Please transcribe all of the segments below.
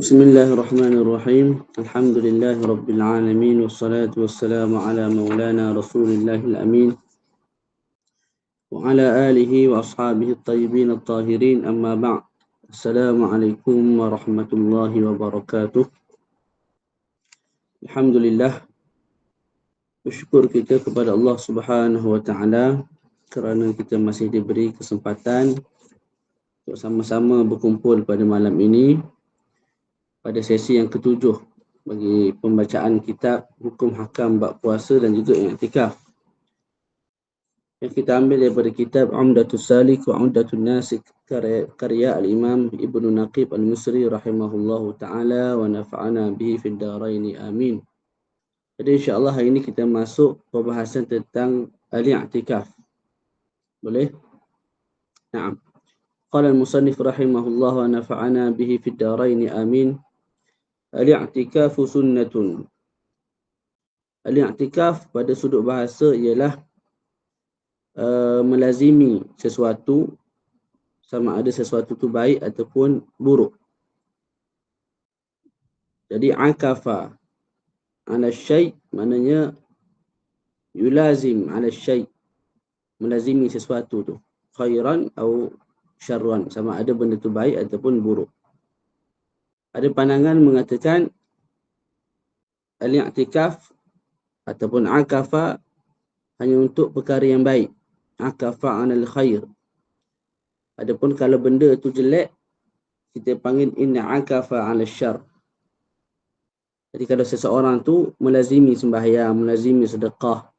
Bismillahirrahmanirrahim. Alhamdulillahi Rabbil Alamin. Wassalatu wassalamu ala maulana Rasulillahil Amin. Wa ala alihi wa ashabihi at-tayyibin at-tahirin. Amma ba'd. Assalamualaikum warahmatullahi wabarakatuh. Alhamdulillah. Bersyukur kita kepada Allah Subhanahu wa Ta'ala kerana kita masih diberi kesempatan untuk sama-sama berkumpul pada malam ini pada sesi yang ketujuh bagi pembacaan kitab Hukum Hakam Bab Puasa dan juga I'tikaf yang kita ambil daripada kitab Umdatus Salik wa Umdatun Nasik karya Al-Imam Ibnu Naqib Al-Misri rahimahullahu ta'ala wa nafa'ana bihi fid daraini amin. Jadi insyaAllah hari ini kita masuk pembahasan tentang Al-I'tikaf. Boleh? Naam. Qala al-musannif rahimahullahu wa nafa'ana bihi fid daraini amin. Al-i'tikafu sunnatun. Al-i'tikaf pada sudut bahasa ialah melazimi sesuatu, sama ada sesuatu tu baik ataupun buruk. Jadi akafa ala syai' maknanya yulazim ala syai', melazimi sesuatu tu, khairan atau syarran, sama ada benda tu baik ataupun buruk. Ada pandangan mengatakan al-i'tikaf ataupun akafa hanya untuk perkara yang baik. Akafa anil khair. Adapun kalau benda tu jelek, kita panggil inna akafa ala syar. Jadi kalau seseorang tu melazimi sembahyang, melazimi sedekah,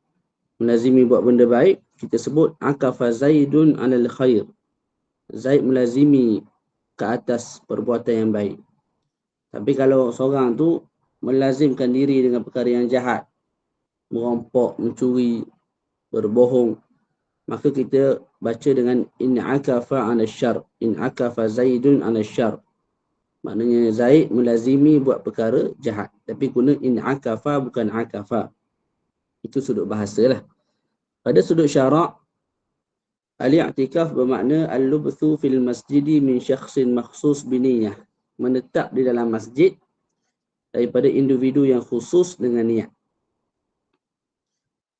melazimi buat benda baik, kita sebut akafa zaidun anil khair. Zaid melazimi ke atas perbuatan yang baik. Tapi kalau seorang tu melazimkan diri dengan perkara yang jahat, merampok, mencuri, berbohong, maka kita baca dengan in akafa 'ala syarr, in akafa zaidun 'ala syarr. Maknanya Zaid melazimi buat perkara jahat, tapi guna in akafa bukan akafa. Itu sudut bahasalah. Pada sudut syarak, al-i'tikaf bermakna al-lubthu fil masjidi min syakhsin makhsus biniyah, menetap di dalam masjid daripada individu yang khusus dengan niat.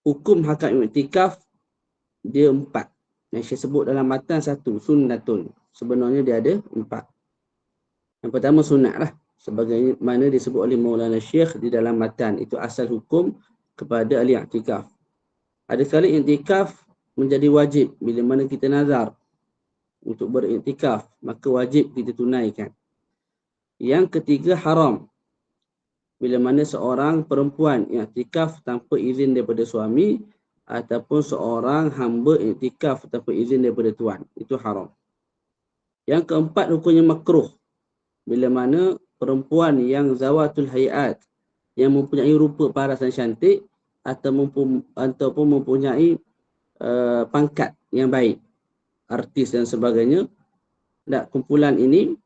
Hukum hakam i'tikaf dia 4. Yang saya sebut dalam matan 1, sunnatun. Sebenarnya dia ada 4. Yang pertama sunat lah, sebagaimana disebut oleh Maulana Syekh di dalam matan. Itu asal hukum kepada al-i'tikaf. Ada kali i'tikaf menjadi wajib bila mana kita nazar untuk beriktikaf, maka wajib kita tunaikan. Yang ketiga haram, bila mana seorang perempuan i'tikaf tanpa izin daripada suami ataupun seorang hamba i'tikaf tanpa izin daripada tuan, itu haram. Yang keempat hukumnya makruh, bila mana perempuan yang zawatul hayat, yang mempunyai rupa paras dan cantik ataupun mempunyai pangkat yang baik, artis dan sebagainya, kumpulan ini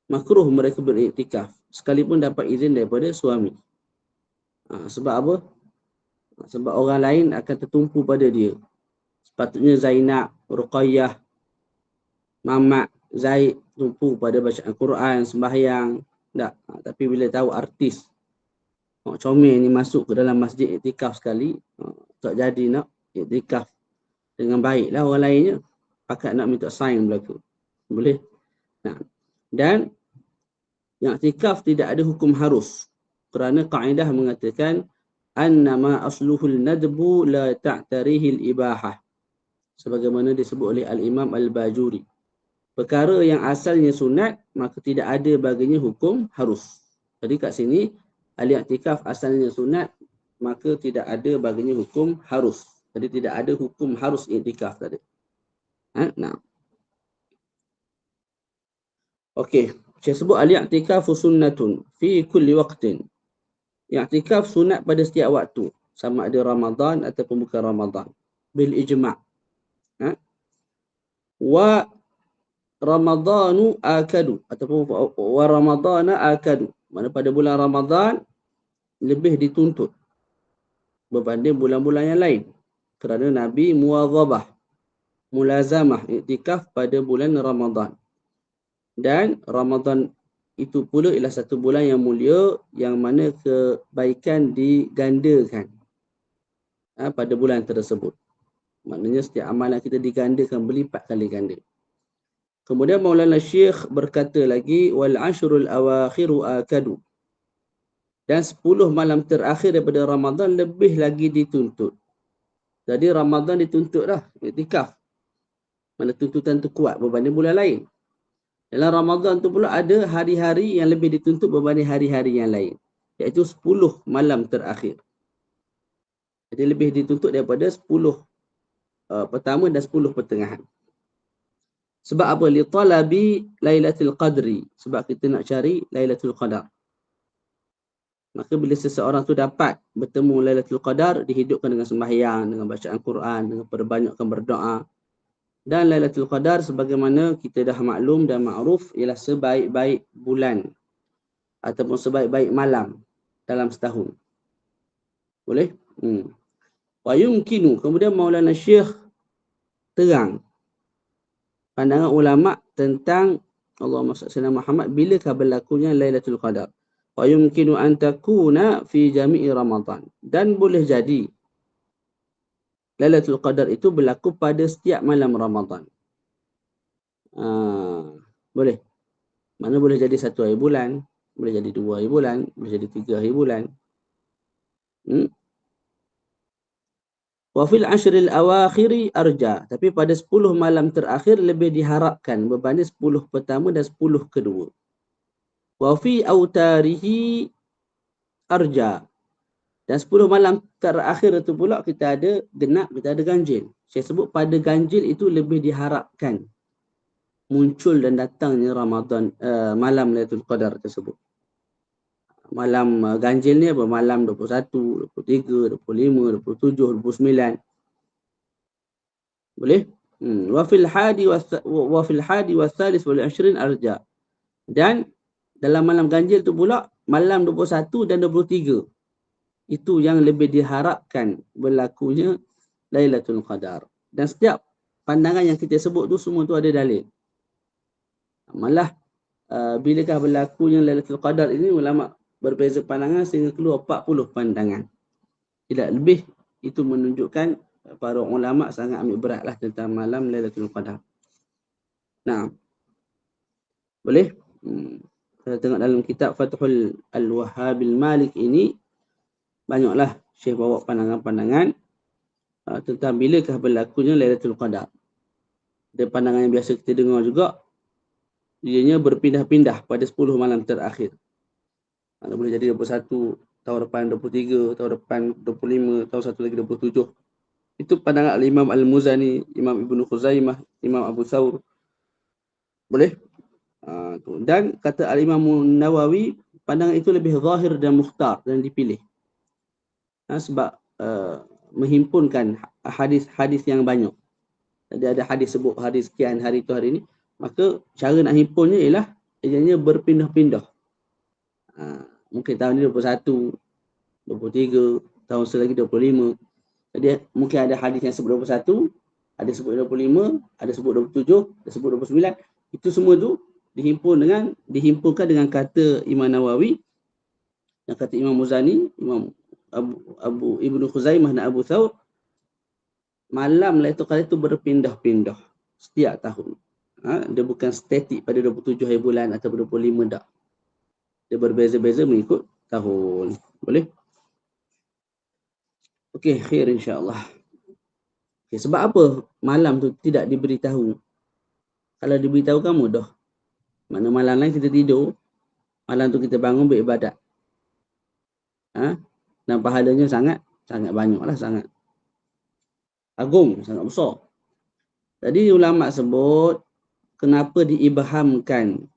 makruh mereka beriktikaf sekalipun dapat izin daripada suami. Sebab apa? Sebab orang lain akan tertumpu pada dia. Sepatutnya Zainab, Ruqayyah, Mamat, Zaid tumpu pada bacaan Quran, sembahyang. Tapi bila tahu artis comel ni masuk ke dalam masjid iktikaf sekali, tak jadi nak iktikaf dengan baiklah orang lainnya. Pakat nak minta sign belaka. Boleh? Dan i'tikaf tidak ada hukum harus, kerana kaedah mengatakan annama asluhul nadbu la ta'tarihil ibahah, sebagaimana disebut oleh Al-Imam Al-Bajuri. Perkara yang asalnya sunat, maka tidak ada baginya hukum harus. Jadi kat sini al-i'tikaf asalnya sunat, maka tidak ada baginya hukum harus. Jadi tidak ada hukum harus i'tikaf tadi. Okey, saya sebut al-i'tikafu sunnatun fi kulli waqtin. I'tikaf sunat pada setiap waktu, sama ada Ramadan ataupun bukan Ramadan, bil ijma'. Wa Ramadanu akadu ataupun wa Ramadana akadu. Mana pada bulan Ramadan lebih dituntut berbanding bulan-bulan yang lain, kerana Nabi muwadhabah, mulazamah i'tikaf pada bulan Ramadan. Dan Ramadan itu pula ialah satu bulan yang mulia yang mana kebaikan digandakan pada bulan tersebut. Maknanya setiap amalan kita digandakan berlipat kali ganda. Kemudian Maulana Syekh berkata lagi, wal ashrul awakhiru akadu. Dan 10 malam terakhir daripada Ramadan lebih lagi dituntut. Jadi Ramadan dituntut dah, iktikaf. Mana tuntutan tu kuat berbanding bulan lain. Dalam Ramadan tu pula ada hari-hari yang lebih dituntut berbanding hari-hari yang lain. Iaitu 10 malam terakhir. Jadi lebih dituntut daripada 10 pertama dan 10 pertengahan. Sebab apa? Li talabi Lailatul Qadri. Sebab kita nak cari Lailatul Qadar. Maka bila seseorang tu dapat bertemu Lailatul Qadar, dihidupkan dengan sembahyang, dengan bacaan Quran, dengan perbanyakkan berdoa. Dan Lailatul Qadar sebagaimana kita dah maklum dan ma'ruf ialah sebaik-baik bulan ataupun sebaik-baik malam dalam setahun. Boleh? Wa yumkinu. Kemudian Maulana Syekh terang pandangan ulama tentang Allahumma salli Muhammad bilakah berlakunya Lailatul Qadar. Wa yumkinu an takuna fi jami'i Ramadan. Dan boleh jadi Lailatul Qadar itu berlaku pada setiap malam Ramadan. Boleh. Mana boleh jadi 1 hari bulan, boleh jadi 2 hari bulan, boleh jadi 3 hari bulan. Wa fil ashril awakhiri arja. Tapi pada 10 malam terakhir lebih diharapkan berbanding 10 pertama dan 10 kedua. Wa fi autarihi arja. Dan 10 malam terakhir itu pula kita ada genap, kita ada ganjil. Saya sebut pada ganjil itu lebih diharapkan muncul dan datangnya Ramadan, malam Lailatul Qadar tersebut. Malam ganjil ni apa? Malam 21, 23, 25, 27, 29. Boleh? Wa fil hadi wa thalith wal 20 arja. Dan dalam malam ganjil tu pula malam 21 dan 23. Itu yang lebih diharapkan berlakunya Lailatul Qadar. Dan setiap pandangan yang kita sebut tu semua tu ada dalil. Malah bilakah berlakunya Lailatul Qadar ini ulama berbeza pandangan sehingga keluar 40 pandangan. Tidak lebih, itu menunjukkan para ulama sangat ambil beratlah tentang malam Lailatul Qadar. Nah, boleh? Kita tengok dalam kitab Fathul Al-Wahhabil Malik ini, banyaklah Syekh bawa pandangan-pandangan tentang bilakah berlakunya Lailatul Qadar. Ada pandangan yang biasa kita dengar juga, ianya berpindah-pindah pada 10 malam terakhir. Ada boleh jadi 21, tahun depan 23, tahun depan 25, tahun satu lagi 27. Itu pandangan Imam Al-Muzani, Imam Ibnu Khuzaimah, Imam Abu Thawr. Boleh? Dan kata Al-Imam Nawawi, pandangan itu lebih zahir dan mukhtar dan dipilih. Sebab menghimpunkan hadis-hadis yang banyak. Jadi ada hadis sebut hari sekian, hari itu, hari ini. Maka cara nak himpunnya ialah ianya berpindah-pindah. Mungkin tahun ni 21, 23, tahun selagi 25. Jadi mungkin ada hadis yang sebut 21, ada sebut 25, ada sebut 27, ada sebut 29. Itu semua tu dihimpunkan dengan kata Imam Nawawi dan kata Imam Muzani, Imam Abu Ibnu Khuzaimah dan Abu Thawr. Malam Lailatul Qadar itu berpindah-pindah setiap tahun. Dia bukan statik pada 27 hari bulan atau 25 dak. Dia berbeza-beza mengikut tahun. Boleh? Okey, khair insya-Allah. Okay, sebab apa malam tu tidak diberitahu? Kalau diberitahu kan mudah. Mana malam lain kita tidur, malam tu kita bangun beribadat. Dan pahalanya sangat banyaklah, sangat agung, sangat besar. Jadi ulama sebut kenapa diibhamkan,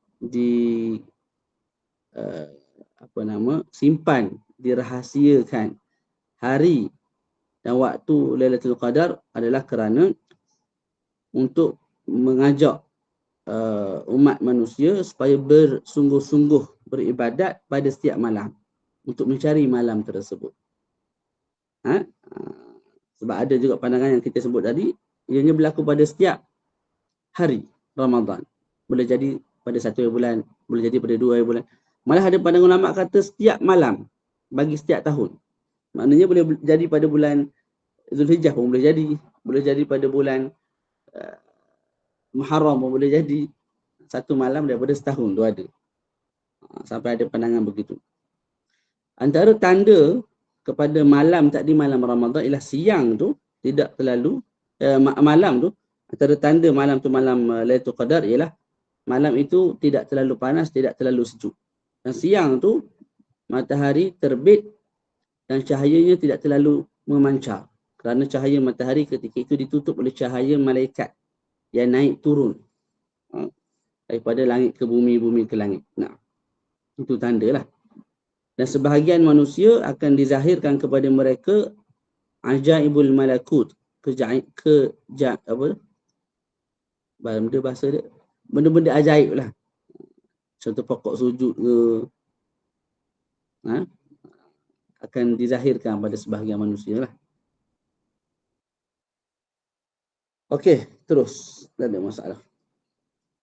simpan, dirahasiakan hari dan waktu Lailatul Qadar adalah kerana untuk mengajak umat manusia supaya bersungguh-sungguh beribadat pada setiap malam untuk mencari malam tersebut. Sebab ada juga pandangan yang kita sebut tadi, ianya berlaku pada setiap hari Ramadan. Boleh jadi pada 1 bulan, boleh jadi pada 2 bulan. Malah ada pandangan ulama kata setiap malam bagi setiap tahun. Maknanya boleh jadi pada bulan Zulhijjah pun boleh jadi pada bulan Muharram pun boleh jadi. Satu malam daripada setahun tu ada. Sampai ada pandangan begitu. Antara tanda kepada malam tak di malam Ramadan ialah siang tu tidak terlalu malam tu, antara tanda malam tu malam Lailatul Qadar ialah malam itu tidak terlalu panas, tidak terlalu sejuk. Dan siang tu matahari terbit dan cahayanya tidak terlalu memancar. Kerana cahaya matahari ketika itu ditutup oleh cahaya malaikat yang naik turun daripada langit ke bumi, bumi ke langit. Nah, itu tanda lah. Dan sebahagian manusia akan dizahirkan kepada mereka ajaibul malakut, benda bahasa dia, benda-benda ajaib lah. Contoh pokok sujud ke, akan dizahirkan pada sebahagian manusia lah. Okey, terus. Tak ada masalah.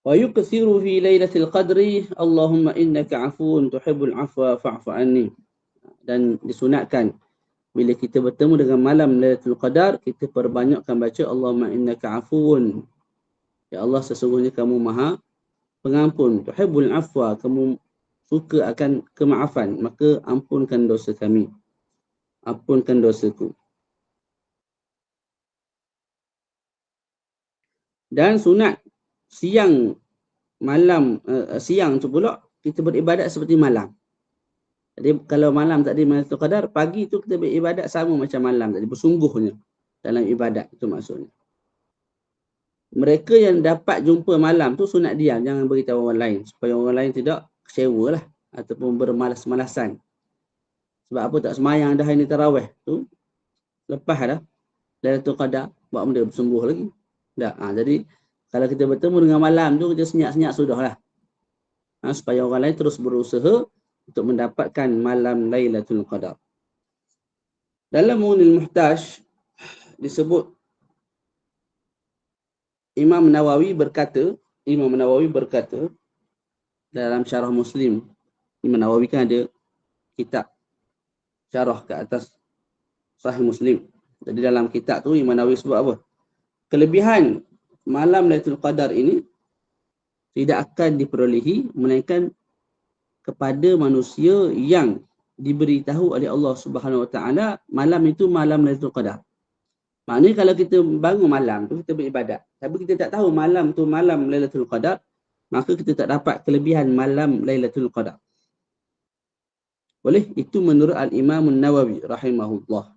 Wa yukthiru fi lailatul qadri Allahumma innaka afuun tuhibbul afwa fa'fu anni. Dan disunatkan bila kita bertemu dengan malam Lailatul Qadar, kita perbanyakkan baca Allahumma innaka afuun. Ya Allah, sesungguhnya kamu Maha Pengampun. Tuhibbul afwa, kamu suka akan kemaafan, maka ampunkan dosa kami. Ampunkan dosaku. Dan sunat siang malam siang tu pula kita beribadat seperti malam. Jadi kalau malam tadi Lailatul Qadar, pagi tu kita beribadat sama macam malam tadi, bersungguhnya dalam ibadat, itu maksudnya. Mereka yang dapat jumpa malam tu sunat diam, jangan beritahu orang lain supaya orang lain tidak kecewa lah ataupun bermalas-malasan. Sebab apa tak semayang dah hari ni tarawih tu, lepas dah Lailatul Qadar buat benda bersungguh lagi. Tak. Jadi kalau kita bertemu dengan malam tu, kita senyap-senyap sudahlah. Supaya orang lain terus berusaha untuk mendapatkan malam Lailatul Qadar. Dalam Mu'nil Muhtaj disebut Imam Nawawi berkata dalam syarah Muslim. Imam Nawawi kan ada kitab syarah ke atas Sahih Muslim. Jadi dalam kitab tu Imam Nawawi sebut apa? Kelebihan malam Lailatul Qadar ini tidak akan diperolehi melainkan kepada manusia yang diberitahu oleh Allah Subhanahu Wa Taala malam itu malam Lailatul Qadar. Maknanya kalau kita bangun malam tu kita beribadat, tapi kita tak tahu malam tu malam Lailatul Qadar, maka kita tak dapat kelebihan malam Lailatul Qadar. Boleh? Itu menurut Al-Imam Nawawi rahimahullah.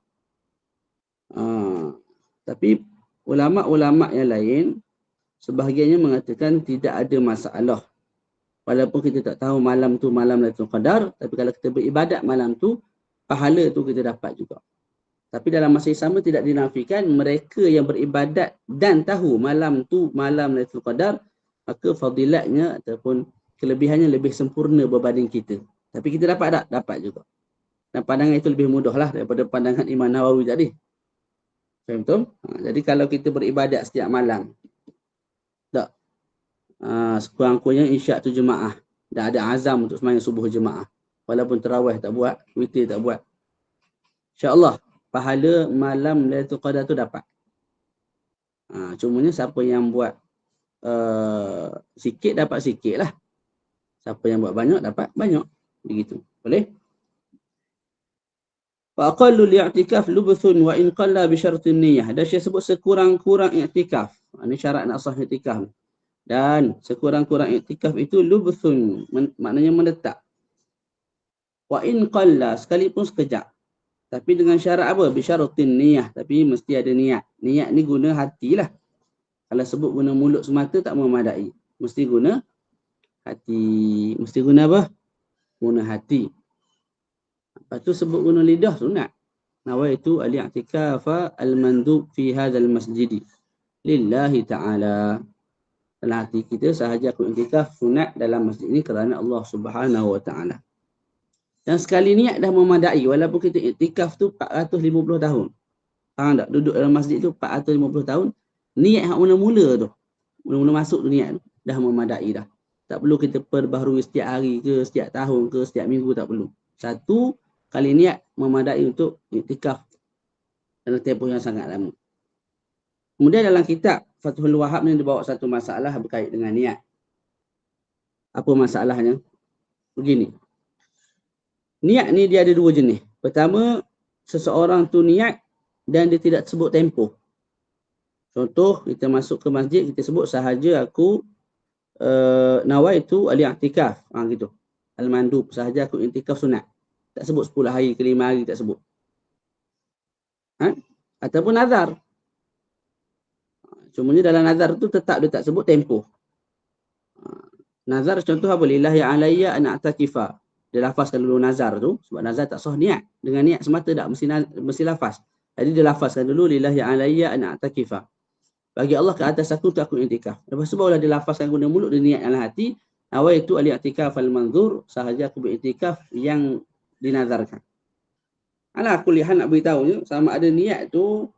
Tapi ulama-ulama yang lain sebahagiannya mengatakan tidak ada masalah. Walaupun kita tak tahu malam tu malam Lailatul Qadar, tapi kalau kita beribadat malam tu, pahala tu kita dapat juga. Tapi dalam masa yang sama tidak dinafikan mereka yang beribadat dan tahu malam tu malam Lailatul Qadar, maka fadilatnya ataupun kelebihannya lebih sempurna berbanding kita. Tapi kita dapat tak? Dapat juga. Dan pandangan itu lebih mudahlah daripada pandangan Imam Nawawi tadi. Faham betul? Jadi kalau kita beribadat setiap malam, tak? Sekurang-kurangnya isyak tu jemaah. Dah ada azam untuk sembahyang subuh jemaah. Walaupun tarawih tak buat, witir tak buat. InsyaAllah pahala malam Lailatul Qadar tu dapat. Cumanya siapa yang buat sikit dapat sikit lah. Siapa yang buat banyak dapat banyak. Begitu. Boleh? Wa aqallu li'tikaf lubthun wa in qalla bi syartin niyyah. Dan saya sebut sekurang-kurang i'tikaf. Ini syarat nak sah i'tikaf. Dan sekurang-kurang i'tikaf itu lubthun, maknanya menetap. Wa in qalla, sekalipun sekejap. Tapi dengan syarat apa? Bi syartin niyyah. Tapi mesti ada niat. Niat ni guna hatilah. Kalau sebut guna mulut semata tak memadai. Mesti guna hati. Mesti guna apa? Guna hati. Lepas tu sebut guna lidah sunat. Nawaitu al-i'tikafa al-mandub fi hadzal masjid lillahi ta'ala. Dalam hati kita sahaja aku i'tikaf sunat dalam masjid ini kerana Allah Subhanahu Wa Ta'ala. Dan sekali niat dah memadai walaupun kita i'tikaf tu 450 tahun. Faham tak? Duduk dalam masjid tu 450 tahun. Niat hak mula-mula tu. Mula-mula masuk tu niat tu dah memadai dah. Tak perlu kita perbaharui setiap hari ke, setiap tahun ke, setiap minggu, tak perlu. Satu kali niat memadai untuk iktikaf dalam tempoh yang sangat lama. Kemudian dalam kitab Fathul Wahab ni dibawa satu masalah berkait dengan niat. Apa masalahnya? Begini. Niat ni dia ada dua jenis. Pertama, seseorang tu niat dan dia tidak sebut tempoh. Contoh, kita masuk ke masjid, kita sebut sahaja aku nawaitu al-i'tikaf. Gitu. Al-mandub, sahaja aku i'tikaf sunat. Tak sebut 10 hari ke 5 hari, tak sebut. Ataupun nazar. Cumanya dalam nazar tu tetap dia tak sebut tempoh. Nazar contoh apa? Lillahi alayya an a'takifa. Dia lafazkan dulu nazar tu. Sebab nazar tak sah niat. Dengan niat semata tak mesti lafaz. Jadi dia lafazkan dulu lillahi alayya an a'takifa. Bagi Allah ke atas aku tu aku i'tikaf. Lepas tu barulah dia lafazkan guna mulut, dia niat dalam hati. Nawaitu al-i'tikaf al-manzur. Sahaja aku beriktikaf yang dinazarkan. Alah aku lihat nak beritahunya sama ada niat tu,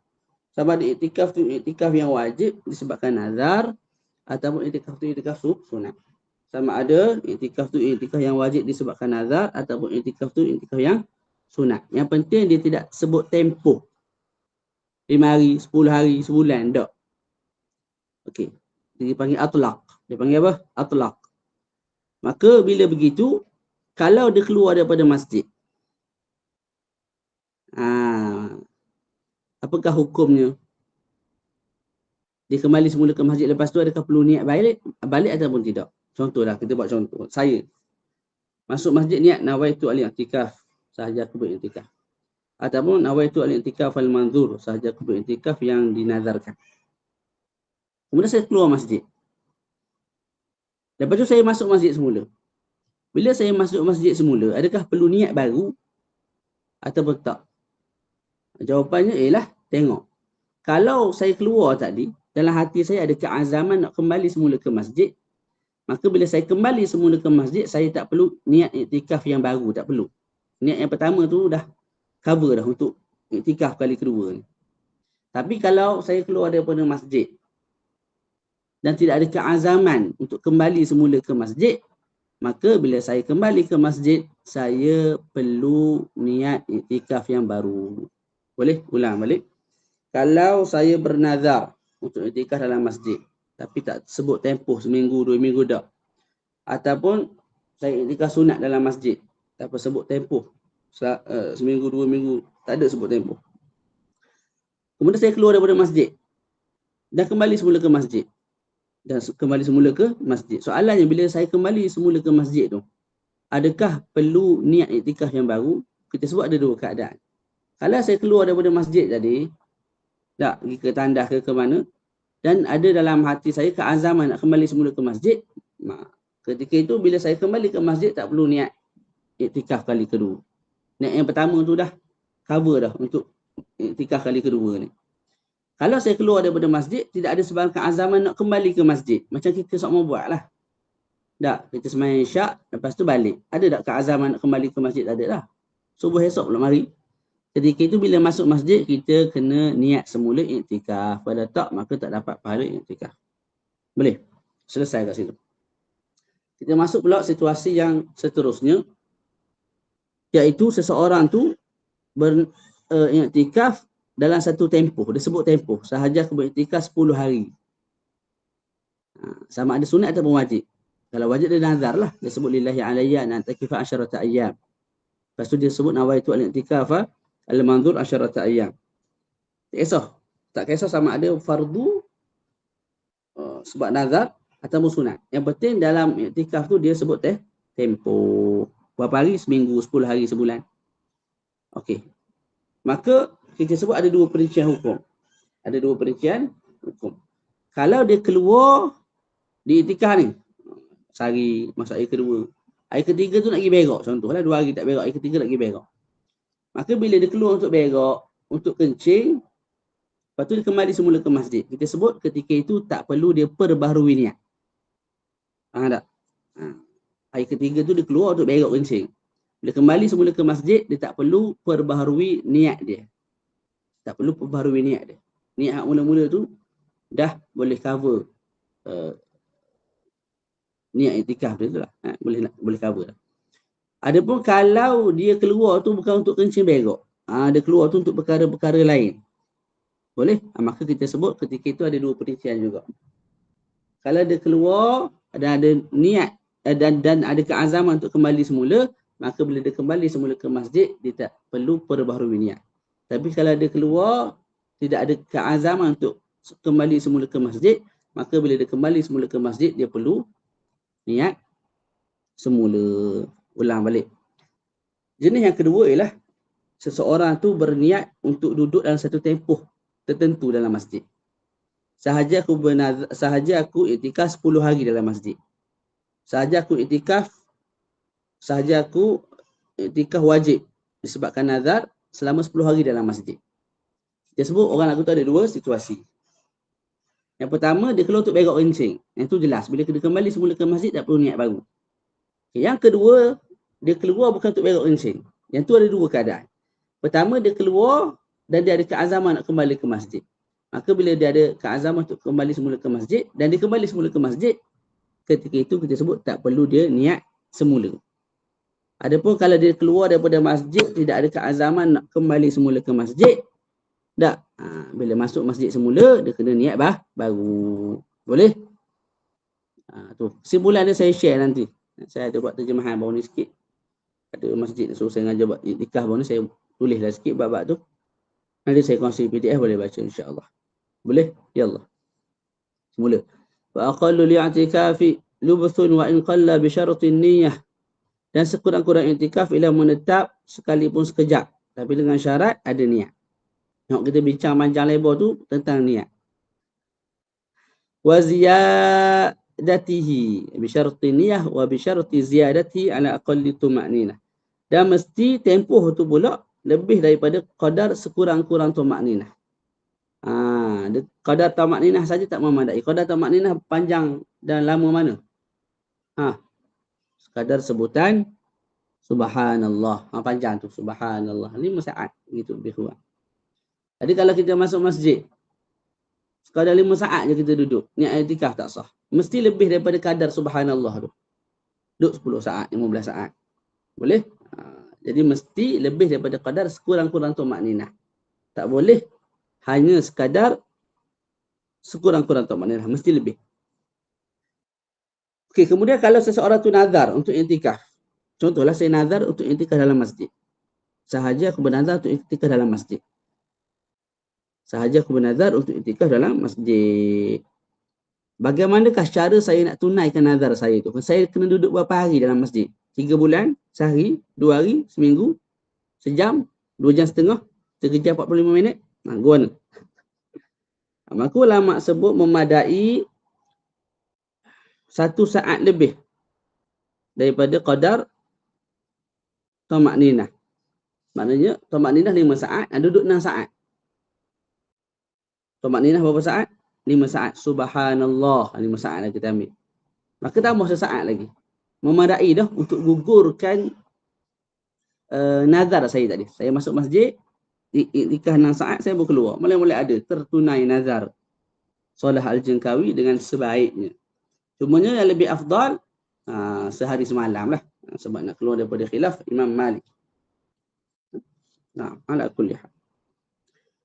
sama ada iktikaf tu iktikaf yang wajib disebabkan nazar ataupun iktikaf tu iktikaf sunat. Sama ada iktikaf tu iktikaf yang wajib disebabkan nazar ataupun iktikaf tu iktikaf yang sunat. Yang penting dia tidak sebut tempoh. 5 hari, 10 hari, sebulan, tak. Okey. Dia dipanggil atlaq. Dia panggil apa? Atlaq. Maka bila begitu, kalau dia keluar daripada masjid, apakah hukumnya? Dia kembali semula ke masjid lepas tu, adakah perlu niat balik ataupun tidak? Contohlah, kita buat contoh. Saya masuk masjid niat nawaitu al-i'tikaf, sahaja aku beriktikaf. Ataupun nawaitu al-i'tikaf al-manzur, sahaja aku beriktikaf yang dinazarkan. Kemudian saya keluar masjid. Lepas tu saya masuk masjid semula. Bila saya masuk masjid semula, adakah perlu niat baru ataupun tak? Jawapannya ialah tengok. Kalau saya keluar tadi, dalam hati saya ada keazaman nak kembali semula ke masjid, maka bila saya kembali semula ke masjid, saya tak perlu niat iktikaf yang baru, tak perlu. Niat yang pertama tu dah cover dah untuk iktikaf kali kedua ni. Tapi kalau saya keluar daripada masjid dan tidak ada keazaman untuk kembali semula ke masjid, maka bila saya kembali ke masjid, saya perlu niat iktikaf yang baru. Boleh? Ulang balik. Kalau saya bernazar untuk iktikaf dalam masjid, tapi tak sebut tempoh seminggu, 2 minggu dah. Ataupun saya iktikaf sunat dalam masjid, tak sebut tempoh. Seminggu, 2 minggu, tak ada sebut tempoh. Kemudian saya keluar daripada masjid dan kembali semula ke masjid. Soalannya, bila saya kembali semula ke masjid tu, adakah perlu niat iktikaf yang baru? Kita sebut ada dua keadaan. Kalau saya keluar daripada masjid tadi, tak pergi ke tandas ke mana, dan ada dalam hati saya keazaman nak kembali semula ke masjid, ketika itu bila saya kembali ke masjid tak perlu niat iktikaf kali kedua. Niat yang pertama tu dah cover dah untuk iktikaf kali kedua ni. Kalau saya keluar daripada masjid, tidak ada sebarang keazaman nak kembali ke masjid. Macam kita sok mau buat lah. Tak, kita sembahyang isyak, lepas tu balik. Ada tak keazaman nak kembali ke masjid? Tak ada lah. Subuh esok pula mari. Ketika itu bila masuk masjid, kita kena niat semula iktikaf. Pada tak, maka tak dapat pahala iktikaf. Boleh? Selesai kat situ. Kita masuk pula situasi yang seterusnya, iaitu seseorang tu beriktikaf dalam satu tempoh. Dia sebut tempoh. Sahaja aku beriktikaf 10 hari. Sama ada sunat ataupun wajib. Kalau wajib dia nazar lah. Dia sebut lillahi alayya an a'takifa 10 ayyam. Lepas tu dia sebut nawaitu al-i'tikaf al-manzur 10 ayyam. Tak kisah sama ada fardu sebab nazar ataupun sunat. Yang penting dalam i'tikaf tu dia sebut tempoh. Berapa hari? Seminggu, 10 hari, sebulan. Okey. Maka kita sebut ada dua perincian hukum. Ada dua perincian hukum. Kalau dia keluar di i'tikaf ni, sehari, masuk hari kedua. Hari ketiga tu nak pergi berak. Contohlah 2 hari tak berak, hari ketiga nak pergi berak. Maka bila dia keluar untuk berak, untuk kencing, lepas tu dia kembali semula ke masjid. Kita sebut ketika itu tak perlu dia perbaharui niat. Tak? Hari ketiga tu dia keluar untuk berak kencing. Bila kembali semula ke masjid, dia tak perlu perbaharui niat dia. Tak perlu perbaharui niat dia. Niat mula-mula tu dah boleh cover niat iktikaf dia tu lah. Boleh cover lah. Adapun kalau dia keluar tu bukan untuk kencing berak. Dia keluar tu untuk perkara-perkara lain. Boleh? Maka kita sebut ketika itu ada dua perincian juga. Kalau dia keluar dan ada niat dan ada keazaman untuk kembali semula, maka bila dia kembali semula ke masjid, dia tak perlu perbaharui niat. Tapi kalau dia keluar, tidak ada keazaman untuk kembali semula ke masjid, maka bila dia kembali semula ke masjid, dia perlu niat semula. Ulang balik. Jenis yang kedua ialah seseorang tu berniat untuk duduk dalam satu tempoh tertentu dalam masjid. Sahaja aku iktikaf 10 hari dalam masjid. Sahaja aku iktikaf wajib disebabkan nazar selama 10 hari dalam masjid. Dia sebut orang lagu tu ada dua situasi. Yang pertama, dia keluar untuk berak kencing. Yang tu jelas. Bila dia kembali semula ke masjid, tak perlu niat baru. Yang kedua, dia keluar bukan untuk berak kencing. Yang tu ada dua keadaan. Pertama, dia keluar dan dia ada keazaman nak kembali ke masjid. Maka bila dia ada keazaman untuk kembali semula ke masjid dan dia kembali semula ke masjid, ketika itu kita sebut tak perlu dia niat semula. Adapun kalau dia keluar daripada masjid, tidak ada keazaman nak kembali semula ke masjid, tak. Bila masuk masjid semula, dia kena niat baru. Boleh? Tu. Kesimpulan dia saya share nanti. Saya ada buat terjemahan bawah ni sikit. Ada masjid suruh saya ngajar buat iktikaf bawah ni, saya tulislah sikit bab-bab tu. Nanti saya kongsi PDF, boleh baca insya-Allah. Boleh? Ya Allah. Semula. Wa aqallu li'atikafi lubthun wa in qalla bi syaratin niyyah. Dan sekurang-kurang iktikaf ialah menetap sekalipun sekejap, tapi dengan syarat ada niat. Nak kita bincang panjang lebar tu tentang niat. Wa ziyadatihi bi syaratin niyyah wa bi syarati ziyadatihi ala aqalli tuma'ninah. Dan mesti tempoh tu pula lebih daripada qadar sekurang-kurang tuma'ninah. Qadar tuma'ninah saja tak memadai. Qadar tuma'ninah panjang dan lama mana? Sekadar sebutan subhanallah. Panjang tu subhanallah. 5 saat gitu lebih kurang. Jadi kalau kita masuk masjid, sekadar 5 saat je kita duduk, niat iktikaf tak sah. Mesti lebih daripada kadar subhanallah tu. Duduk 10 saat, 15 saat. Boleh? Jadi mesti lebih daripada kadar sekurang-kurang tuma'ninah. Tak boleh hanya sekadar sekurang-kurang tuma'ninah, mesti lebih. Okey, kemudian kalau seseorang tu nazar untuk iktikaf. Contohlah saya nazar untuk iktikaf dalam masjid. Sahaja aku bernazar untuk iktikaf dalam masjid. Sahaja aku bernazar untuk iktikaf dalam masjid. Bagaimanakah cara saya nak tunaikan nazar saya tu? Saya kena duduk berapa hari dalam masjid? 3 bulan, sehari, 2 hari, seminggu, sejam, 2 jam setengah, 3 jam 45 minit. Guna. Maka ulama sebut memadai 1 saat lebih daripada qadar tuma'ninah. Maknanya tuma'ninah 5 saat, duduk 6 saat. Tuma'ninah berapa saat? 5 saat. Subhanallah, 5 saat lagi kita ambil. Maka tambah sesaat lagi. Memadai dah untuk gugurkan nazar saya tadi. Saya masuk masjid, iktikaf 6 saat, saya baru keluar. Mulai-mulai ada tertunai nazar solah al-jengkawi dengan sebaiknya. Cumanya yang lebih afdal sehari semalam lah. Sebab nak keluar daripada khilaf Imam Malik. Ala kulli hal.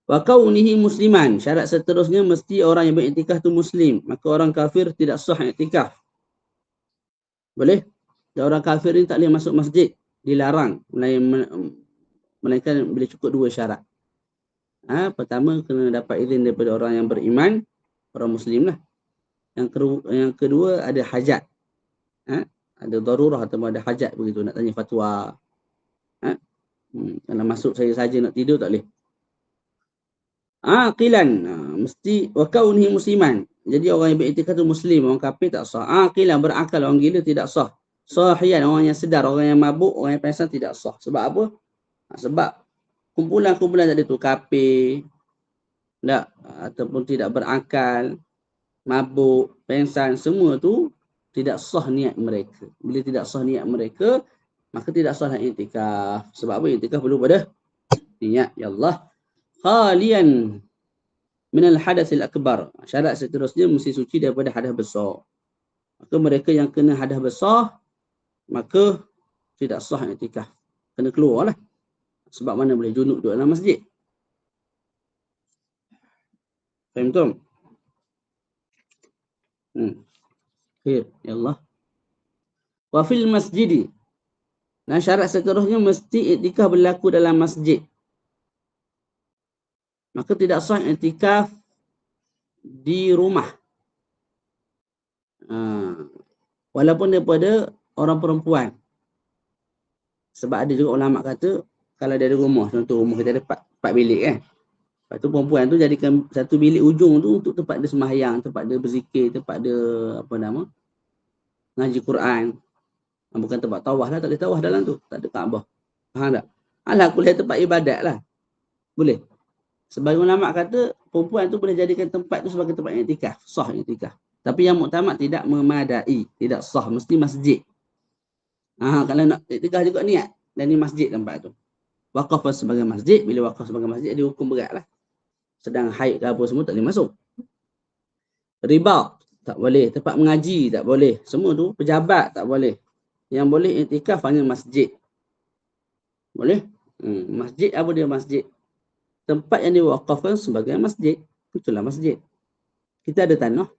Wa kaunihi musliman. Syarat seterusnya mesti orang yang beriktikaf tu muslim. Maka orang kafir tidak sah iktikaf. Boleh? Dan orang kafir ni tak boleh masuk masjid. Dilarang. Melainkan bila cukup 2 syarat. Pertama, kena dapat izin daripada orang yang beriman. Orang muslim lah. Yang kedua, ada hajat. Ada darurah atau ada hajat begitu. Nak tanya fatwa. Kalau masuk saya saja nak tidur tak boleh. Aqilan. Mesti wa kaunihi musliman. Jadi orang yang beriktikaf tu muslim, orang kafir tak sah. Aqilan, berakal, orang gila tidak sah. Sahiyan, orang yang sedar, orang yang mabuk, orang yang perasan tidak sah. Sebab apa? Sebab kumpulan-kumpulan tadi tu kafir, tak, ataupun tidak berakal, mabuk, pengsan, semua tu tidak sah niat mereka. Bila tidak sah niat mereka, maka tidak sah iktikaf. Sebab apa? Iktikaf perlu pada niat. Ya Allah. Khalian minal hadatsil akbar. Syarat seterusnya mesti suci daripada hadas besar. Maka mereka yang kena hadas besar, maka tidak sah i'tikaf. Kena keluar lah. Sebab mana boleh junub duduk dalam masjid. Faham tu? Khair, ya Allah. Wa fil masjidi. Dan syarat seterusnya mesti i'tikaf berlaku dalam masjid. Maka tidak sah i'tikaf di rumah. Walaupun daripada orang perempuan. Sebab ada juga ulama kata, kalau dia ada rumah, contoh rumah kita ada 4 bilik kan. Lepas tu perempuan tu jadikan satu bilik ujung tu untuk tempat dia sembahyang, tempat dia berzikir, tempat dia ngaji Quran. Bukan tempat tawaf lah, tak boleh tawaf dalam tu. Tak ada Kaabah. Faham tak? Alah kuliah tempat ibadat lah. Boleh. Sebagai ulama kata, perempuan tu boleh jadikan tempat tu sebagai tempat i'tikaf. Sah i'tikaf. Tapi yang muktamad tidak memadai. Tidak sah. Mesti masjid. Kalau nak i'tikaf juga niat. Dan ni masjid tempat tu. Wakaf sebagai masjid. Bila wakaf sebagai masjid, dia hukum berat lah. Sedang haid ke apa semua tak boleh masuk. Riba tak boleh. Tempat mengaji tak boleh. Semua tu pejabat tak boleh. Yang boleh i'tikaf hanya masjid. Boleh? Masjid apa dia masjid? Tempat yang diwakafkan sebagai masjid. Itulah masjid. Kita ada tanah.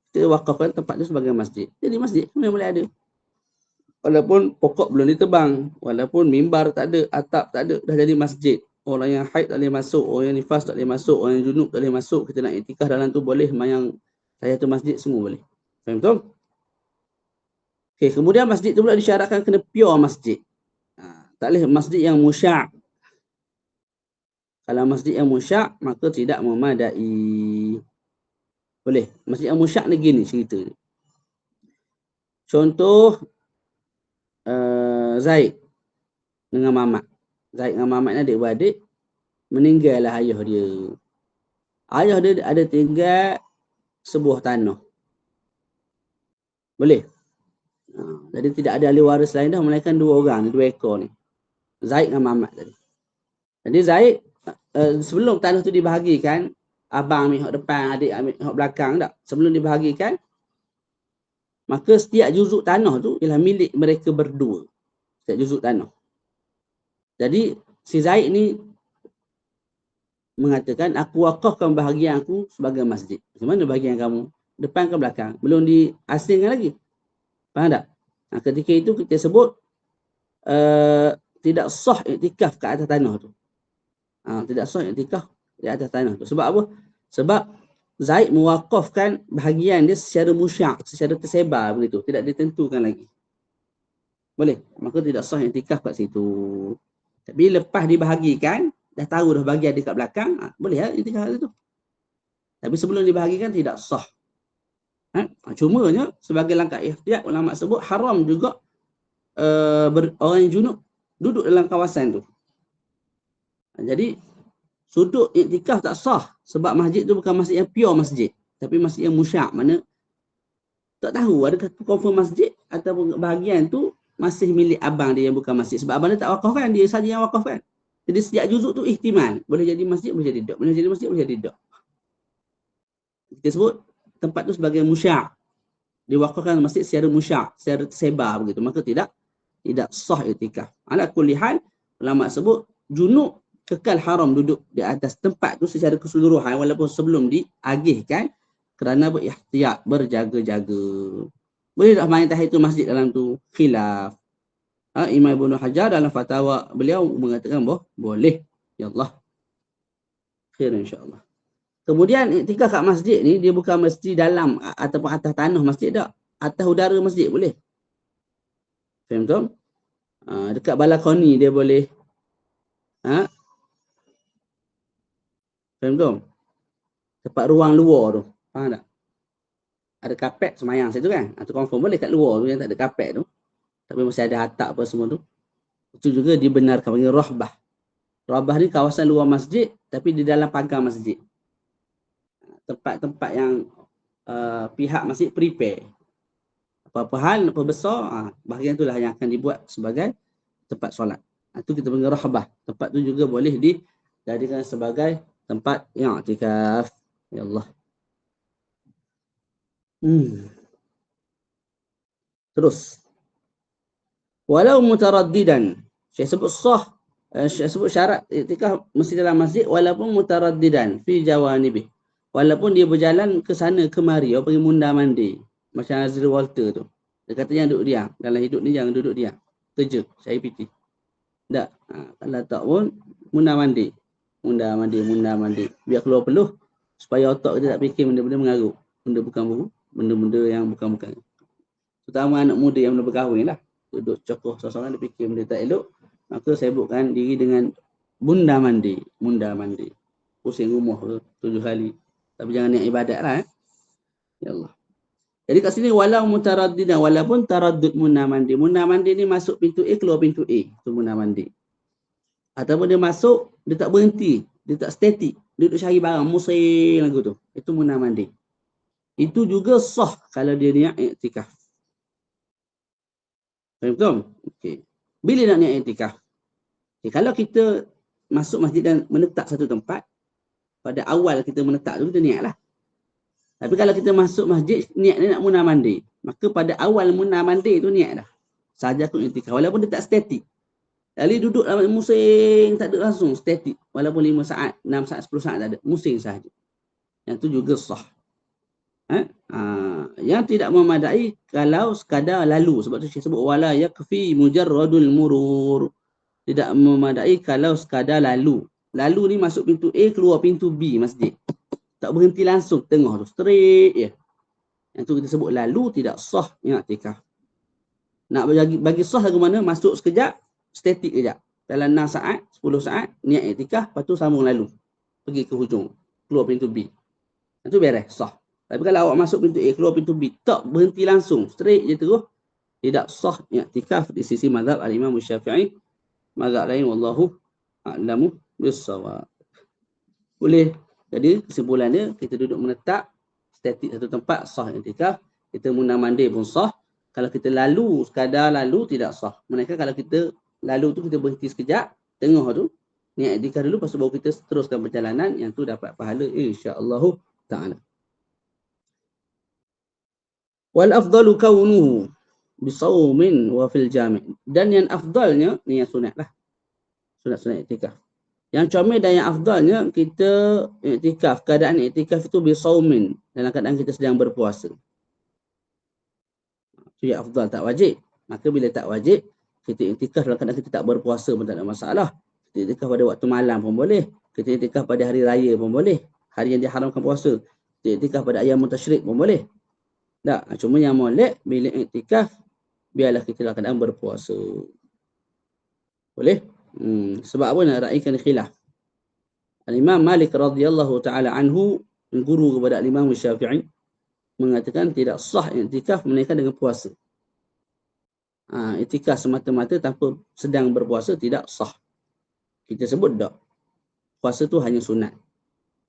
Kita wakafkan tempat itu sebagai masjid. Jadi masjid mana boleh ada. Walaupun pokok belum ditebang. Walaupun mimbar tak ada. Atap tak ada. Dah jadi masjid. Orang yang haid tak boleh masuk. Orang yang nifas tak boleh masuk. Orang yang junub tak boleh masuk. Kita nak i'tikaf dalam tu boleh. Mayang saya tu masjid semua boleh. Faham tu? Okay, kemudian masjid tu pula disyaratkan kena pure masjid. Tak boleh masjid yang musyak. Kalau masjid yang musyak, maka tidak memadai. Boleh. Masjid yang musyak ni gini cerita. Contoh, Zaid dengan Mamat. Zaid dengan Mamat ni adik-beradik. Meninggallah ayah dia. Ayah dia ada tinggal sebuah tanah. Boleh. Jadi tidak ada ahli waris lain dah. Melainkan 2 orang ni, 2 ekor ni. Zaid dengan Mamat tadi. Jadi Zaid, sebelum tanah tu dibahagikan, abang ambil hak depan, adik ambil hak belakang tak? Sebelum dibahagikan, maka setiap juzuk tanah tu ialah milik mereka berdua. Setiap juzuk tanah. Jadi si Zaid ni mengatakan, aku wakafkan bahagian aku sebagai masjid. Macam mana bahagian kamu? Depan ke belakang? Belum diasingkan lagi. Faham tak? Ketika itu kita sebut tidak sah i'tikaf ke atas tanah tu. Tidak sah i'tikaf di atas tanah tu. Sebab apa? Sebab Zaid mewakafkan bahagian dia secara musyak, secara tersebar begitu. Tidak ditentukan lagi. Boleh. Maka tidak sah i'tikaf kat situ. Tapi lepas dibahagikan, dah tahu dah bahagian dekat belakang, boleh lah i'tikaf kat situ. Tapi sebelum dibahagikan tidak sah. Cumanya sebagai langkah ihtiyat, ulama sebut haram juga orang yang junub duduk dalam kawasan tu. Jadi sudut i'tikaf tak sah sebab masjid tu bukan masjid yang pure masjid, tapi masjid yang musyak, mana tak tahu adakah tu confirm masjid ataupun bahagian tu masih milik abang dia yang bukan masjid. Sebab abang dia tak wakafkan, dia saja yang wakafkan. Jadi setiap juzuk tu ihtimal, boleh jadi masjid, boleh jadi tak. Boleh jadi masjid, boleh jadi tak. Kita sebut tempat tu sebagai musyak. Diwakafkan masjid secara musyak, secara tersebar begitu. Maka tidak sah i'tikaf. Ala kulli hal, ulama sebut junub kekal haram duduk di atas tempat tu secara keseluruhan walaupun sebelum diagihkan kerana berihtiyat, berjaga-jaga. Boleh tak main tahiyatul masjid dalam tu? Khilaf. Imam Ibn Hajar dalam fatwa beliau mengatakan boleh. Ya Allah. Khair insya-Allah. Kemudian i'tikaf kat masjid ni dia bukan mesti dalam ataupun atas tanah masjid tak. Atas udara masjid boleh. Faham tak? Dekat balakoni dia boleh. Faham tak? Tempat ruang luar tu. Faham tak? Ada kapet semayang situ kan? Itu confirm boleh kat luar tu yang tak ada kapet tu. Tapi masih ada atap apa semua tu. Itu juga dibenarkan panggil rahbah. Rahbah ni kawasan luar masjid tapi di dalam pagar masjid. Tempat-tempat yang pihak masjid prepare. Apa-apa hal, apa besar, bahagian itulah yang akan dibuat sebagai tempat solat. Itu kita panggil rahbah. Tempat tu juga boleh dijadikan sebagai tempat i'tikaf. Ya Allah. Terus. Walau mutaraddidan. Syekh sebut sah. Syekh sebut syarat iktikaf mesti dalam masjid walaupun mutaraddidan fi jawanibih. Walaupun dia berjalan ke sana kemari, dia pergi mundar mandi. Macam Azri Walter tu. Dia kata jangan duduk diam. Dalam hidup ni jangan duduk diam. Kerja, saya PT. Tak. Kalau tak pun mundar mandi. Mundar mandi. Biar keluar peluh supaya otak kita tak fikir benda-benda mengarut. Benda bukan buku, benda-benda yang bukan-bukan. Terutama anak muda yang belum berkahwin lah. Duduk cokoh seorang-seorang dia fikir benda tak elok. Maka saya buatkan diri dengan mundar mandi. Pusing rumah tu 7 kali. Tapi jangan niat ibadat lah. Ya Allah. Jadi kat sini walau mutaraddidan, walaupun taraddud mundar mandi. Mundar mandi ni masuk pintu A, keluar pintu A. Itu mundar mandi. Ataupun dia masuk, dia tak berhenti. Dia tak statik. Dia duduk cari barang, musing lagu tu. Itu mundar mandi. Itu juga sah kalau dia niat iktikaf. Betul? Okey. Bila nak niat iktikaf? Okay, kalau kita masuk masjid dan menetap satu tempat, pada awal kita menetap tu kita niat lah. Tapi kalau kita masuk masjid, niat dia nak mundar mandi. Maka pada awal mundar mandi tu niat dah. Sahaja aku iktikaf. Walaupun dia tak statik. Kali duduk dalam musing, tak ada langsung statik. Walaupun 5 saat, 6 saat, 10 saat tak ada. Musing sahaja. Yang tu juga sah. Yang tidak memadai kalau sekadar lalu. Sebab tu saya sebut wala yakfi mujarradul murur. Tidak memadai kalau sekadar lalu. Lalu ni masuk pintu A, keluar pintu B masjid. Tak berhenti langsung tengah tu. Straight je. Yang tu kita sebut lalu tidak sah iktikaf. Nak bagi sah lagu mana? Masuk sekejap, statik kejap. Dalam 6 saat, 10 saat, niat iktikaf, lepas tu sambung lalu. Pergi ke hujung. Keluar pintu B. Yang tu beres, sah. Tapi kalau awak masuk pintu A, keluar pintu B, tak berhenti langsung. Straight je terus. Tidak sah iktikaf di sisi mazhab al-Imam Syafi'i. Mazhab lain, wallahu a'lamu bis-shawab. Boleh. Jadi kesimpulan dia, kita duduk menetap, statik satu tempat, sah iktikaf. Kita mundar mandi pun sah. Kalau kita lalu, sekadar lalu, tidak sah. Mereka kalau kita lalu tu, kita berhenti sekejap, tengah tu, niat iktikaf dulu, lepas tu baru kita teruskan perjalanan, yang tu dapat pahala, insya-Allah ta'ala. Wal afdalu kaunuhu bisawmin wa fil jami'. Dan yang afdalnya, ni yang sunat lah. Sunat-sunat iktikaf. Yang comel dan yang afdalnya, kita iktikaf. Keadaan iktikaf itu bisawmin. Dalam keadaan kita sedang berpuasa. Itu yang afdal, tak wajib. Maka bila tak wajib, kita iktikaf dalam keadaan kita tak berpuasa pun tak ada masalah. Kita iktikaf pada waktu malam pun boleh. Kita iktikaf pada hari raya pun boleh. Hari yang diharamkan puasa. Kita iktikaf pada ayam tasyrik pun boleh. Tak, cuma yang molek bila iktikaf, biarlah kita dalam keadaan berpuasa. Boleh? Sebab apa nak raikan khilaf? Al-Imam Malik radhiyallahu ta'ala anhu, guru kepada Al-Imam Syafi'i, mengatakan tidak sah iktikaf melainkan dengan puasa. Iktikaf semata-mata tanpa sedang berpuasa tidak sah. Kita sebut tak. Puasa tu hanya sunat.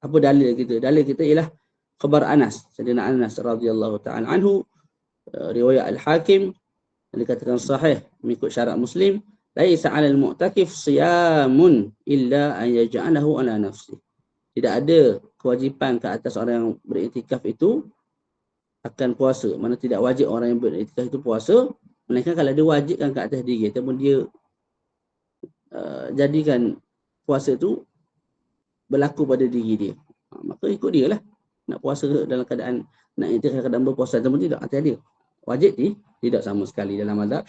Apa dalil kita? Dalil kita ialah khabar Anas. Sayyidina Anas radhiyallahu ta'ala anhu, riwayat Al-Hakim, dikatakan sahih mengikut syarat Muslim, laisa 'alal mu'takif siyamun illa an yaj'alahu 'ala nafsi. Tidak ada kewajipan ke atas orang yang beriktikaf itu akan puasa. Mana tidak wajib orang yang beriktikaf itu puasa, melainkan kalau dia wajibkan ke atas diri ataupun dia jadikan puasa itu berlaku pada diri dia. Maka ikut dia lah. Nak puasa dalam keadaan, nak iktikaf keadaan berpuasa ataupun tidak, atas dia. Wajib tidak sama sekali dalam mazhab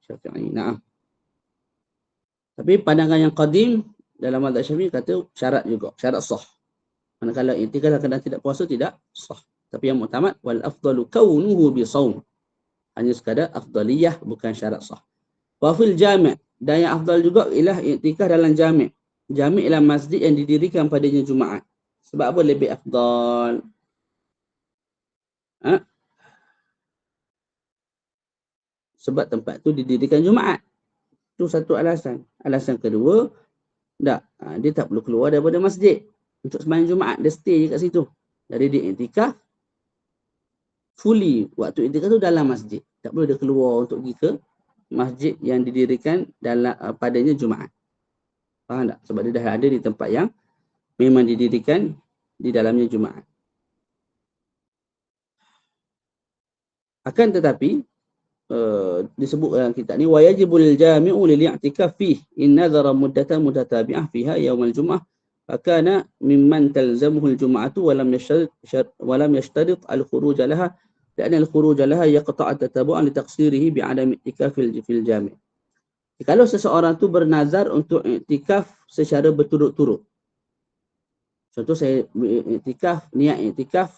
Syafi'i. Naam. Tapi pandangan yang qadim dalam mazhab Syafi'i kata syarat juga, syarat sah. Manakala iktikaf dalam keadaan tidak puasa tidak sah. Tapi yang muktamad wal afdalu kaunuhu bi shaum. Hanya sekadar afdaliyah, bukan syarat sah. Wa fil jami', dan yang afdal juga ialah iktikaf dalam jami'. Jami' ialah masjid yang didirikan padanya Jumaat. Sebab apa lebih afdal? Sebab tempat tu didirikan Jumaat. Itu satu alasan. Alasan kedua, dia tak perlu keluar daripada masjid untuk sembahyang Jumaat. Dia stay je kat situ. Jadi dia iktikaf fully. Waktu iktikaf tu dalam masjid. Tak perlu dia keluar untuk pergi ke masjid yang didirikan dalam padanya Jumaat. Faham tak? Sebab dia dah ada di tempat yang memang didirikan di dalamnya Jumaat. Akan tetapi, disebut dalam kitab ni, wa yajibul jami'u lil i'tikaf fih in nazara muddatan mutatabi'ah fiha yaumul jum'ah fakana mimman talzamuhu al jum'atu wa lam yashtarit al khuruj laha لأن الخروج لها يقطع تتابعا لتقصيره بعدم اعتكاف في الجامع. Kalau seseorang tu bernazar untuk iktikaf secara berturut-turut. Contoh saya niat iktikaf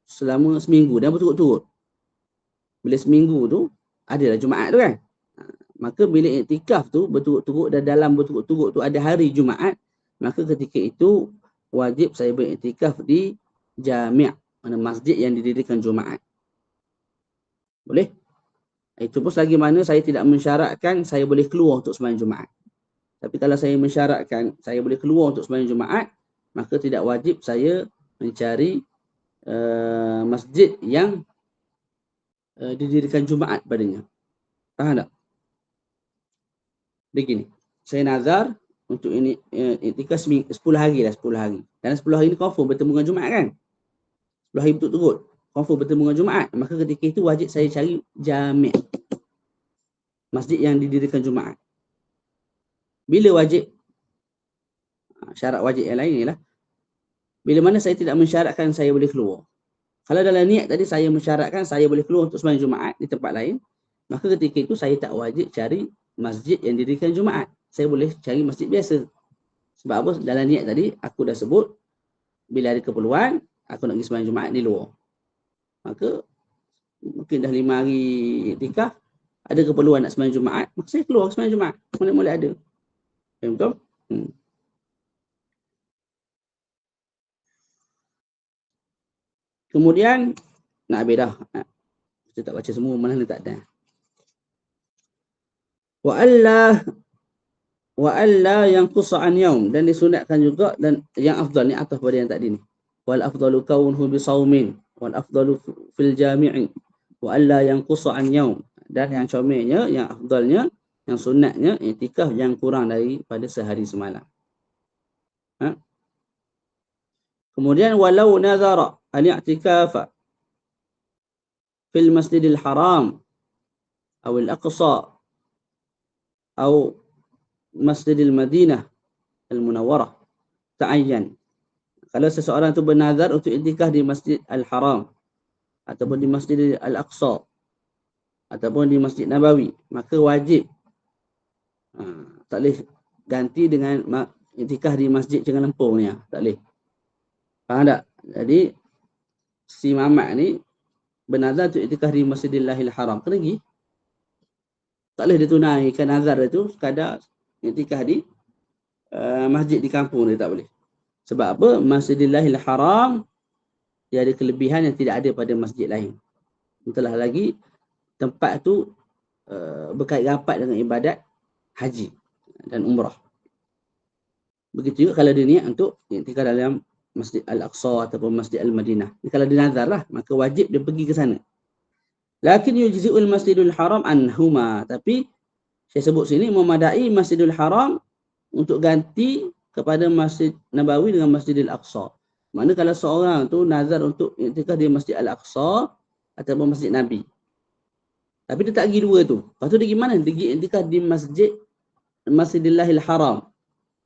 selama seminggu dan berturut-turut. Bila seminggu tu adalah Jumaat tu kan. Maka bila iktikaf tu berturut-turut dan dalam berturut-turut tu ada hari Jumaat, maka ketika itu wajib saya beriktikaf di jami', mana masjid yang didirikan Jumaat. Boleh? Itu pun selagi mana saya tidak mensyaratkan saya boleh keluar untuk sembahyang Jumaat. Tapi kalau saya mensyaratkan saya boleh keluar untuk sembahyang Jumaat, maka tidak wajib saya mencari masjid yang didirikan Jumaat padanya. Faham tak? Begini, saya nazar untuk ini iktikaf 10 hari lah, 10 hari. Dan 10 hari ni confirm bertemu dengan Jumaat kan? 10 hari berturut-turut confirm bertemu dengan Jumaat, maka ketika itu wajib saya cari jami', masjid yang didirikan Jumaat. Bila wajib? Syarat wajib yang lain ialah bila mana saya tidak mensyaratkan saya boleh keluar. Kalau dalam niat tadi saya mensyaratkan saya boleh keluar untuk sembahyang Jumaat di tempat lain, maka ketika itu saya tak wajib cari masjid yang didirikan Jumaat. Saya boleh cari masjid biasa. Sebab apa? Dalam niat tadi aku dah sebut bila ada keperluan aku nak pergi sembahyang Jumaat di luar. Maka mungkin dah 5 hari iktikaf, ada keperluan nak sembahyang Jumaat, maka saya keluar sembahyang Jumaat. Boleh ada. Betul? Kemudian nak habis dah. Kita tak baca semua, mana tak ada. Wa alla yanqusa an yaum, dan disunatkan juga, dan yang afdal ni atas pada yang tadi ni. Wal afdalu kaunuhu bi saumin wal afdalu fil jami'i wa alla yanqusa an yaum, dan yang comel-nya, yang afdalnya, yang sunatnya iktikaf yang kurang daripada sehari semalam. Kemudian walau nazara al-i'tikafa fil masjidil haram atau al-aqsa atau masjidil madinah al-munawwarah ta'ayyan. Kalau seseorang tu bernazar untuk iktikaf di Masjid Al-Haram ataupun di Masjid Al-Aqsa ataupun di Masjid Nabawi, maka wajib tak boleh ganti dengan iktikaf di Masjid Cengar Lempung ni. Tak boleh. Faham tak? Jadi si Mamat ni bernazar untuk iktikaf di Masjidillahil Haram, kena pergi. Tak boleh dia tunaikan nazar dia tu sekadar iktikaf di masjid di kampung dia, tak boleh. Sebab apa? Masjidillahil Haram dia ada kelebihan yang tidak ada pada masjid lain. Entahlah lagi tempat tu berkait rapat dengan ibadat haji dan umrah. Begitu juga kalau dia niat untuk iktikaf dalam Masjid Al-Aqsa ataupun Masjid Al-Madinah. Kalau dia nazar lah, maka wajib dia pergi ke sana. Lakin yujzi'ul Masjidul Haram anhuma. Tapi saya sebut sini memadai Masjidul Haram untuk ganti kepada Masjid Nabawi dengan Masjidil Aqsa. Mana kalau seorang tu nazar untuk iktikaf di Masjid Al-Aqsa ataupun Masjid Nabi, tapi dia tak pergi dua tu. Lepas tu dia pergi mana? Dia pergi iktikaf di Masjidillahil Haram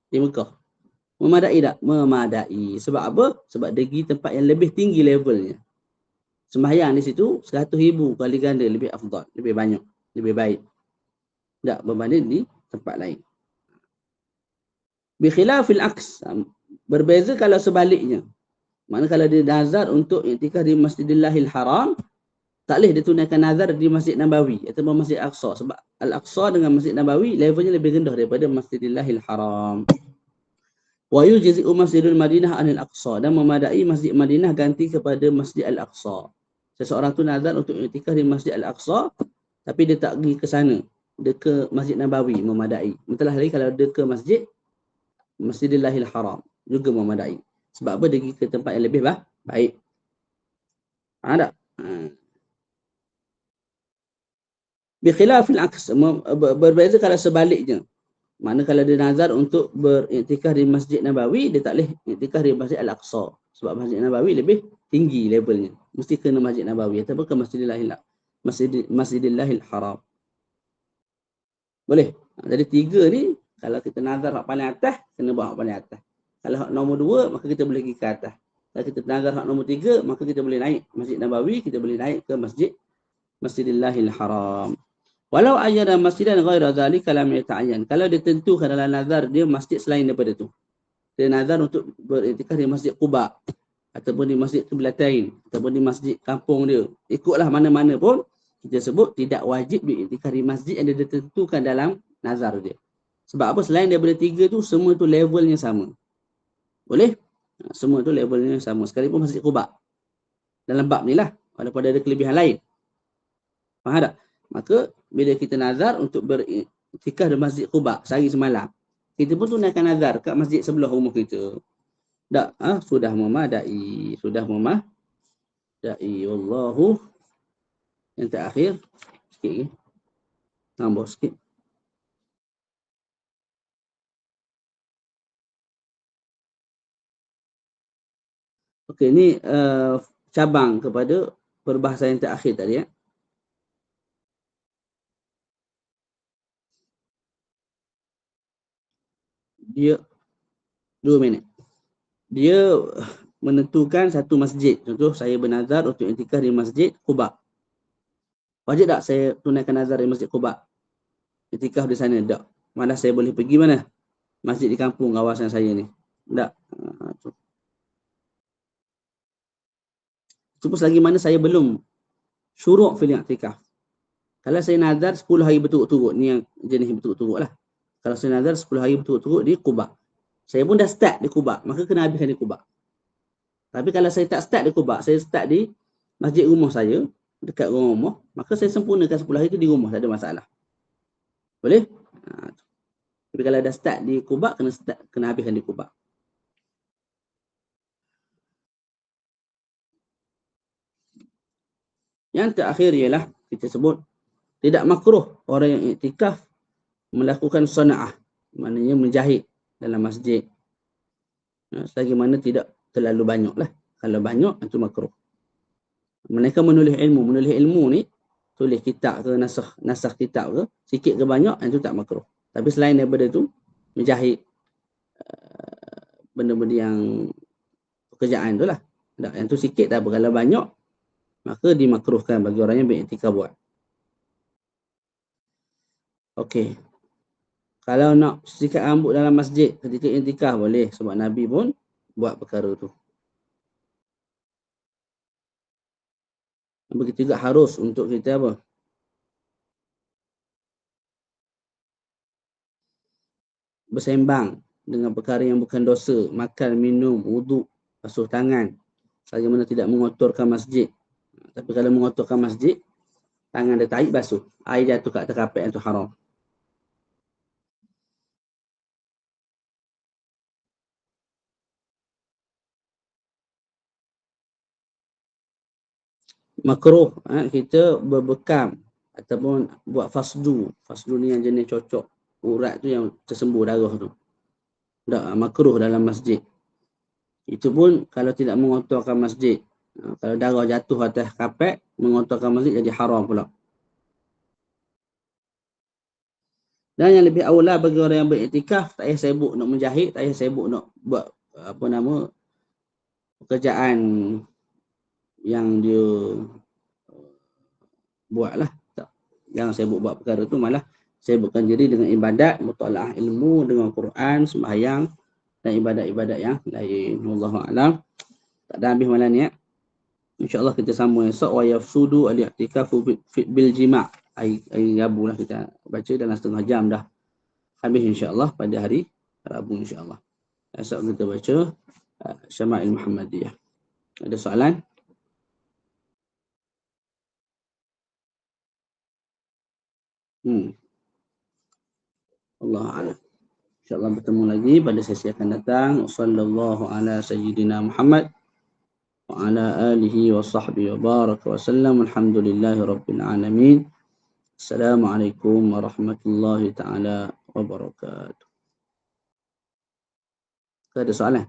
di Mekah. Memadai tak? Memadai. Sebab apa? Sebab dia pergi tempat yang lebih tinggi levelnya. Sembahyang di situ 100,000 kali ganda lebih afdal, lebih banyak, lebih baik. Tak berbanding di tempat lain. Bikhilafil aks, berbeza kalau sebaliknya. Mana kalau dia nazar untuk iktikaf di Masjidillahil Haram, tak boleh dia tunaikan nazar di Masjid Nabawi atau Masjid Aqsa. Sebab Al-Aqsa dengan Masjid Nabawi levelnya lebih rendah daripada Masjidillahil Haram. Wa yujzi'u Masjidul Madinah anil Aqsa, dan memadai Masjid Madinah ganti kepada Masjid Al-Aqsa. Seseorang tu nazar untuk iktikaf di Masjid Al-Aqsa, tapi dia tak pergi ke sana, dia ke Masjid Nabawi, memadai. Entahlah lagi kalau dia ke Masjidillahil Haram, juga memadai. Sebab apa? Dia pergi ke tempat yang lebih baik. Faham tak? Bikhilafil aks, berbeza kalau sebaliknya. Mana kalau dia nazar untuk beriktikaf di Masjid Nabawi, dia tak boleh iktikaf di Masjid Al-Aqsa. Sebab Masjid Nabawi lebih tinggi levelnya. Mesti kena Masjid Nabawi ataupun ke Masjidillahil Masjidillahil Haram. Boleh? Jadi 3 ni, kalau kita nazar hak paling atas, kena buat hak paling atas. Kalau hak nombor 2, maka kita boleh pergi ke atas. Kalau kita nazar hak nombor 3, maka kita boleh naik Masjid Nabawi, kita boleh naik ke Masjidillahil Haram. Walau ayyada masjidan ghaira zalika lam yata'ayyan. Kalau dia tentukan dalam nazar dia masjid selain daripada tu. Dia nazar untuk beriktikaf di Masjid Quba ataupun di Masjid Qiblatain ataupun di masjid kampung dia. Ikutlah mana-mana pun kita sebut tidak wajib beriktikaf di masjid yang dia tentukan dalam nazar dia. Sebab apa? Selain daripada 3 tu semua tu levelnya sama. Boleh? Semua tu levelnya sama. Sekalipun Masjid Quba. Dalam bab ni lah. Walaupun ada kelebihan lain. Faham tak? Maka bila kita nazar untuk beriktikaf di Masjid Quba sehari semalam, kita pun tunaikan nazar kat masjid sebelah rumah kita. Tak, sudah memadai. Sudah memadai. Wallahu. Yang terakhir, sikit lagi. Tambah sikit. Okey, ni cabang kepada perbahasan yang terakhir tadi ya. Dia 2 minit. Dia menentukan satu masjid. Contoh saya bernazar untuk iktikaf di Masjid Quba. Wajib tak saya tunaikan nazar di Masjid Quba? Iktikaf di sana? Tak. Malah saya boleh pergi mana? Masjid di kampung kawasan saya ni. Tak. Cuma selagi mana saya belum syuruk fil iktikaf. Kalau saya nazar 10 hari berturut-turut, ni yang jenis berturut-turut lah. Kalau saya nazar 10 hari berturut-turut di Quba. Saya pun dah start di Quba, maka kena habiskan di Quba. Tapi kalau saya tak start di Quba, saya start di masjid rumah saya, dekat rumah, maka saya sempurnakan 10 hari itu di rumah, tak ada masalah. Boleh? Tapi kalau dah start di Quba, kena habiskan di Quba. Yang terakhir ialah kita sebut tidak makruh orang yang iktikaf melakukan sana'ah, maknanya menjahit dalam masjid. Selagi mana tidak terlalu banyak lah. Kalau banyak, itu makruh. Mereka menulis ilmu ni, tulis kitab ke, nasakh kitab ke, sikit ke banyak, itu tak makruh. Tapi selain daripada tu, menjahit benda-benda yang pekerjaan tu lah. Yang tu sikit tak apa. Kalau banyak, maka dimakruhkan bagi orang yang beriktikaf buat. Okey. Kalau nak sikat rambut dalam masjid ketika iktikaf boleh. Sebab Nabi pun buat perkara tu. Begitu juga harus untuk kita apa? Bersembang dengan perkara yang bukan dosa. Makan, minum, wuduk, basuh tangan. Selagi mana tidak mengotorkan masjid. Tapi kalau mengotorkan masjid, tangan dia tarik basuh. Air jatuh kat atas kapet yang tu haram. Makruh kita berbekam ataupun buat fasdu. Fasdu ni yang jenis cocok urat tu yang tersembur darah tu. Tak, makruh dalam masjid. Itu pun kalau tidak mengotorkan masjid. Kalau darah jatuh atas kapet, mengotorkan masjid jadi haram pula. Dan yang lebih awal bagi orang yang beriktikaf, tak payah sibuk nak menjahit, tak payah sibuk nak buat pekerjaan yang dia buatlah. Tak. Jangan sibuk buat perkara tu, malah sibukkan diri dengan ibadat, mutalaah ilmu, dengan Quran, sembahyang dan ibadat-ibadat yang lain. Wallahu a'lam. Tak ada habis malam ni ya. InsyaAllah kita sambung esok. Wa yafsudu al-i'tikafu bil jima'. Hari Rabu lah kita baca dalam setengah jam dah. Habis insyaAllah pada hari Rabu insyaAllah. Esok kita baca Syama'il Muhammadiyah. Ada soalan? Allah a'lam. InsyaAllah bertemu lagi pada sesi akan datang. Sallallahu ala sayyidina Muhammad wa ala alihi wa sahbihi wa baraka wa sallam. Alhamdulillahi rabbil alamin. Assalamualaikum warahmatullahi ta'ala wabarakatuh. Ada soalan?